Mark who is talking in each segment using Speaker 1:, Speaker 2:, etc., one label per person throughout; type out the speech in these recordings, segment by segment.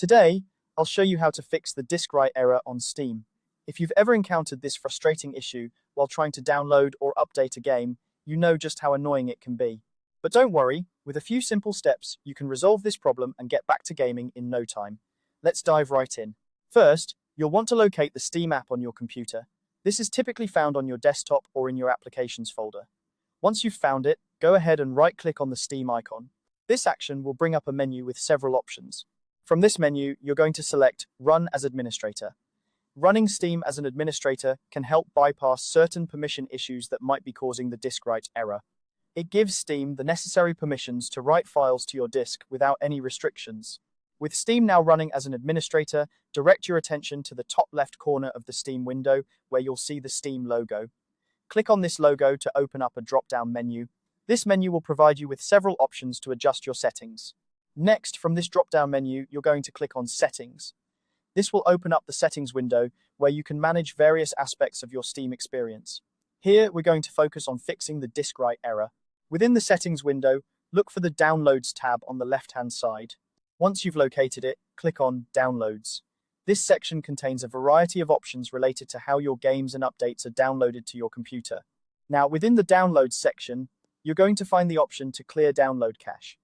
Speaker 1: Today, I'll show you how to fix the disk write error on Steam. If you've ever encountered this frustrating issue while trying to download or update a game, you know just how annoying it can be. But don't worry, with a few simple steps, you can resolve this problem and get back to gaming in no time. Let's dive right in. First, you'll want to locate the Steam app on your computer. This is typically found on your desktop or in your applications folder. Once you've found it, go ahead and right-click on the Steam icon. This action will bring up a menu with several options. From this menu, you're going to select Run as Administrator. Running Steam as an administrator can help bypass certain permission issues that might be causing the disk write error. It gives Steam the necessary permissions to write files to your disk without any restrictions. With Steam now running as an administrator, direct your attention to the top left corner of the Steam window where you'll see the Steam logo. Click on this logo to open up a drop-down menu. This menu will provide you with several options to adjust your settings. Next, from this drop-down menu, you're going to click on Settings. This will open up the Settings window where you can manage various aspects of your Steam experience. Here, we're going to focus on fixing the disk write error. Within the Settings window, look for the Downloads tab on the left-hand side. Once you've located it, click on Downloads. This section contains a variety of options related to how your games and updates are downloaded to your computer. Now, within the Downloads section, you're going to find the option to clear download cache.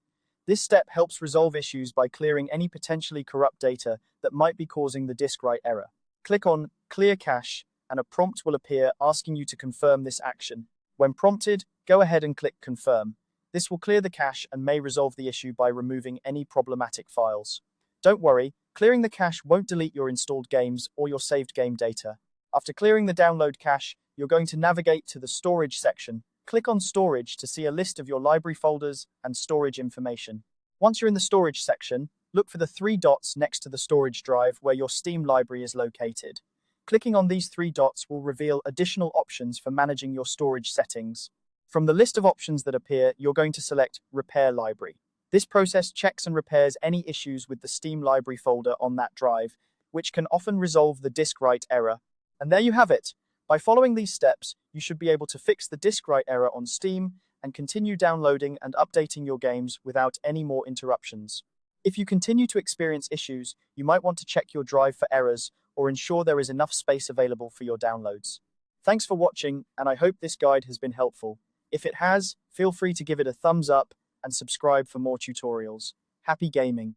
Speaker 1: This step helps resolve issues by clearing any potentially corrupt data that might be causing the disk write error. Click on Clear Cache, and a prompt will appear asking you to confirm this action. When prompted, go ahead and click Confirm. This will clear the cache and may resolve the issue by removing any problematic files. Don't worry, clearing the cache won't delete your installed games or your saved game data. After clearing the download cache, you're going to navigate to the Storage section. Click on Storage to see a list of your library folders and storage information. Once you're in the Storage section, look for the three dots next to the storage drive where your Steam library is located. Clicking on these three dots will reveal additional options for managing your storage settings. From the list of options that appear, you're going to select Repair Library. This process checks and repairs any issues with the Steam library folder on that drive, which can often resolve the disk write error. And there you have it. By following these steps, you should be able to fix the disk write error on Steam and continue downloading and updating your games without any more interruptions. If you continue to experience issues, you might want to check your drive for errors or ensure there is enough space available for your downloads. Thanks for watching, and I hope this guide has been helpful. If it has, feel free to give it a thumbs up and subscribe for more tutorials. Happy gaming!